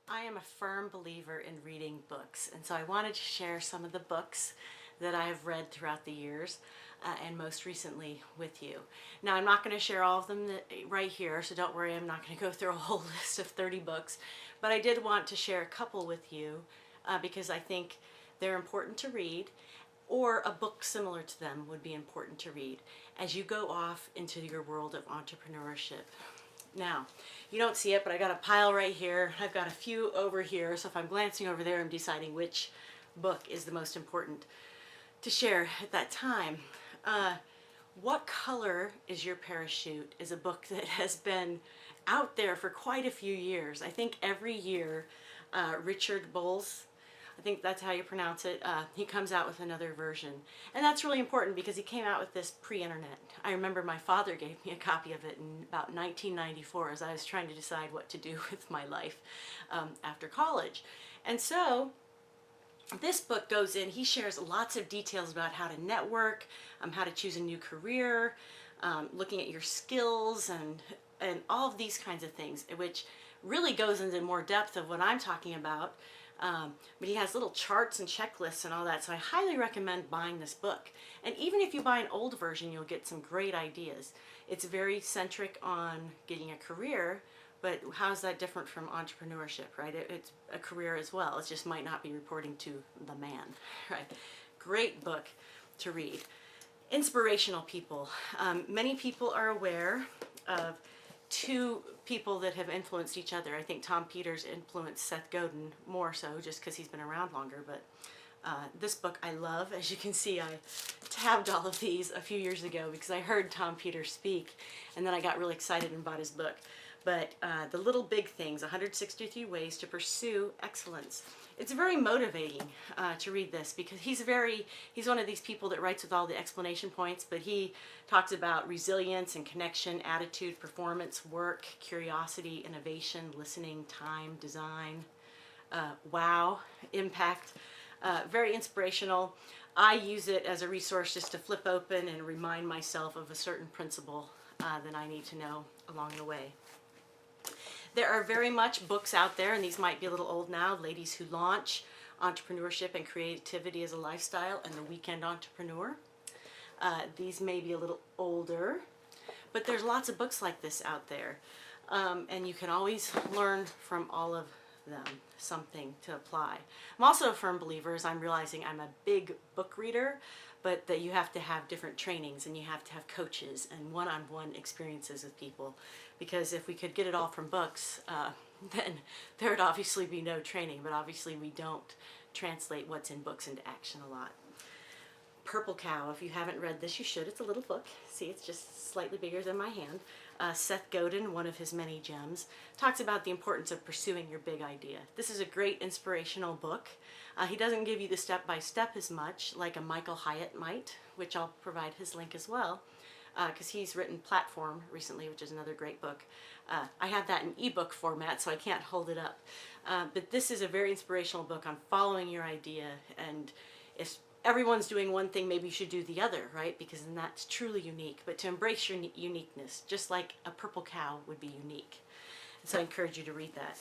I am a firm believer in reading books, and so I wanted to share some of the books that I have read throughout the years and most recently with you. Now, I'm not going to share all of them right here, so don't worry, I'm not going to go through a whole list of 30 books, but I did want to share a couple with you because I think they're important to read, or a book similar to them would be important to read as you go off into your world of entrepreneurship. Now, you don't see it, but I got a pile right here. I've got a few over here, so if I'm glancing over there, I'm deciding which book is the most important to share at that time. What Color is Your Parachute is a book that has been out there for quite a few years. I think every year, Richard Bowles, I think that's how you pronounce it, he comes out with another version. And that's really important because he came out with this pre-internet. I remember my father gave me a copy of it in about 1994 as I was trying to decide what to do with my life after college. And so this book goes in, he shares lots of details about how to network, how to choose a new career, looking at your skills and all of these kinds of things, which really goes into more depth of what I'm talking about. But he has little charts and checklists and all that, so I highly recommend buying this book. And even if you buy an old version, you'll get some great ideas. It's very centric on getting a career, but how's that different from entrepreneurship, right? It's a career as well. It just might not be reporting to the man, right? Great book to read. Inspirational people. Many people are aware of two people that have influenced each other. I think Tom Peters influenced Seth Godin more so just because he's been around longer, but this book I love. As you can see, I tabbed all of these a few years ago because I heard Tom Peters speak, and then I got really excited and bought his book. But The Little Big Things, 163 Ways to Pursue Excellence. It's very motivating to read this because he's one of these people that writes with all the explanation points, but he talks about resilience and connection, attitude, performance, work, curiosity, innovation, listening, time, design, wow, impact. Very inspirational. I use it as a resource just to flip open and remind myself of a certain principle that I need to know along the way. There are very much books out there, and these might be a little old now, Ladies Who Launch, Entrepreneurship and Creativity as a Lifestyle, and The Weekend Entrepreneur. These may be a little older, but there's lots of books like this out there. And you can always learn from all of them something to apply. I'm also a firm believer, as I'm realizing I'm a big book reader, but that you have to have different trainings and you have to have coaches and one-on-one experiences with people, because if we could get it all from books, then there would obviously be no training, but obviously we don't translate what's in books into action a lot. Purple Cow, if you haven't read this, you should. It's a little book. See, it's just slightly bigger than my hand. Seth Godin, one of his many gems, talks about the importance of pursuing your big idea. This is a great inspirational book. He doesn't give you the step-by-step as much like a Michael Hyatt might, which I'll provide his link as well, because he's written Platform recently, which is another great book. I have that in ebook format, so I can't hold it up. But this is a very inspirational book on following your idea, and if everyone's doing one thing, maybe you should do the other, right? Because then that's truly unique. But to embrace your uniqueness, just like a purple cow would be unique. And so I encourage you to read that.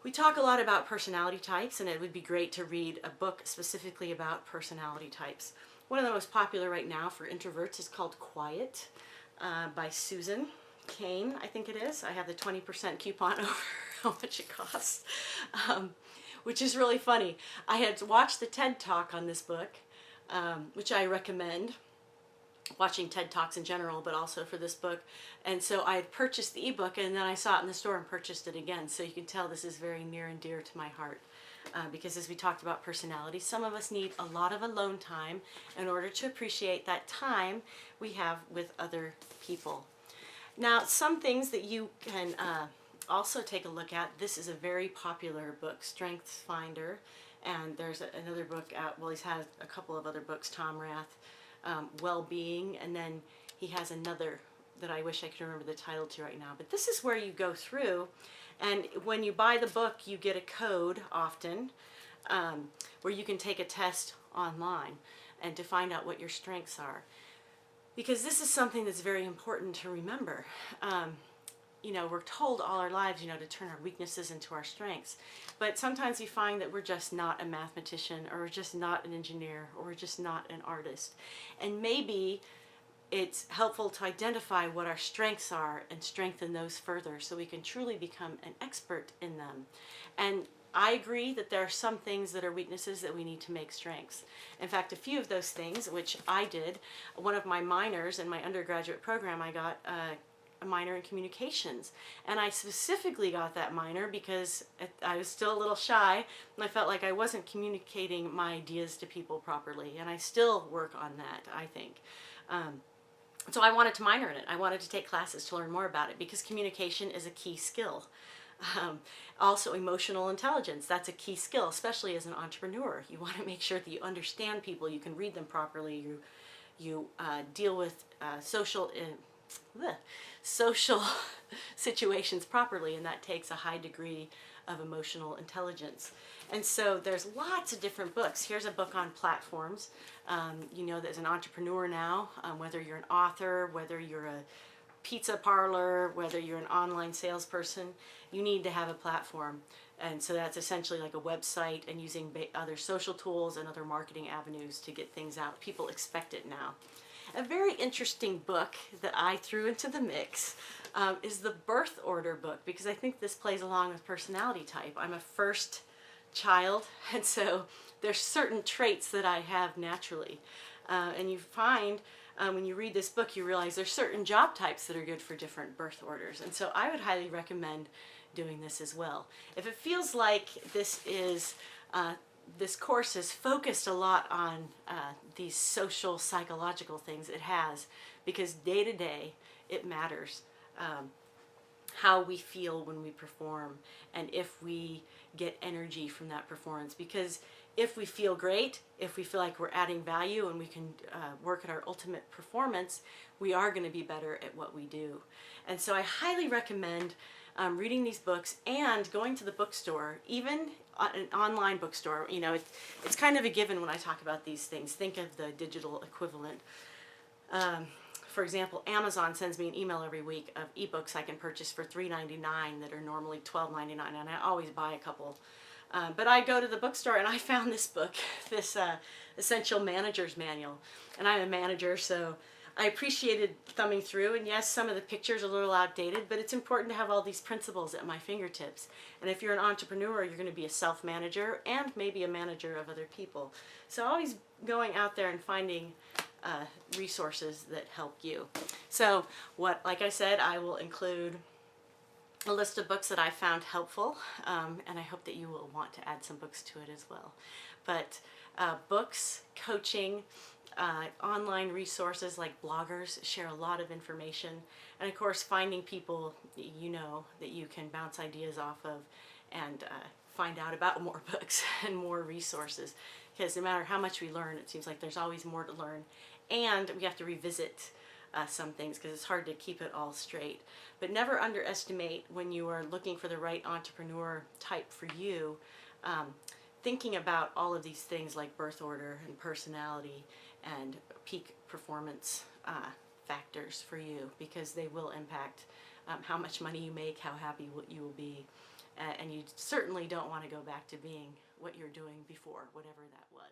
We talk a lot about personality types, and it would be great to read a book specifically about personality types. One of the most popular right now for introverts is called Quiet by Susan Cain, I think it is. I have the 20% coupon over how much it costs, which is really funny. I had watched the TED Talk on this book, which I recommend, watching TED Talks in general, but also for this book. And so I had purchased the ebook, and then I saw it in the store and purchased it again. So you can tell this is very near and dear to my heart. Because as we talked about personality, some of us need a lot of alone time in order to appreciate that time we have with other people. Now, some things that you can also take a look at. This is a very popular book, Strengths Finder. And there's another book out, well, he's had a couple of other books, Tom Rath, Well-Being, and then he has another that I wish I could remember the title to right now. But this is where you go through, and when you buy the book, you get a code often where you can take a test online and to find out what your strengths are. Because this is something that's very important to remember. we're told all our lives, to turn our weaknesses into our strengths. But sometimes we find that we're just not a mathematician, or we're just not an engineer, or we're just not an artist. And maybe it's helpful to identify what our strengths are and strengthen those further so we can truly become an expert in them. And I agree that there are some things that are weaknesses that we need to make strengths. In fact, a few of those things, which I did, one of my minors in my undergraduate program, I got a minor in communications. And I specifically got that minor because I was still a little shy, and I felt like I wasn't communicating my ideas to people properly. And I still work on that, I think. So I wanted to minor in it. I wanted to take classes to learn more about it because communication is a key skill. Also, emotional intelligence, that's a key skill, especially as an entrepreneur. You want to make sure that you understand people, you can read them properly, you deal with social situations properly, and that takes a high degree of emotional intelligence. And so there's lots of different books. Here's a book on platforms. There's an entrepreneur now, whether you're an author, whether you're a pizza parlor, whether you're an online salesperson, you need to have a platform. And so that's essentially like a website and using other social tools and other marketing avenues to get things out. People expect it now. A very interesting book that I threw into the mix is the birth order book, because I think this plays along with personality type. I'm a first child, and so there's certain traits that I have naturally. And you find when you read this book, you realize there's certain job types that are good for different birth orders. And so I would highly recommend doing this as well. If it feels like this course is focused a lot on these social, psychological things, it has, because day to day it matters how we feel when we perform and if we get energy from that performance. Because if we feel great, if we feel like we're adding value and we can work at our ultimate performance, we are going to be better at what we do. And so I highly recommend reading these books and going to the bookstore, even an online bookstore. It's kind of a given when I talk about these things. Think of the digital equivalent. For example, Amazon sends me an email every week of ebooks I can purchase for $3.99 that are normally $12.99, and I always buy a couple. But I go to the bookstore and I found this book, this Essential Manager's Manual. And I'm a manager, so I appreciated thumbing through. And yes, some of the pictures are a little outdated, but it's important to have all these principles at my fingertips. And if you're an entrepreneur, you're going to be a self-manager and maybe a manager of other people. So always going out there and finding resources that help you. So like I said, I will include a list of books that I found helpful, and I hope that you will want to add some books to it as well. But books, coaching, online resources like bloggers share a lot of information, and of course finding people that you can bounce ideas off of and find out about more books and more resources, because no matter how much we learn, it seems like there's always more to learn, and we have to revisit some things because it's hard to keep it all straight. But never underestimate, when you are looking for the right entrepreneur type for you, thinking about all of these things like birth order and personality and peak performance factors for you, because they will impact how much money you make, how happy you will be, and you certainly don't want to go back to being what you're doing before, whatever that was.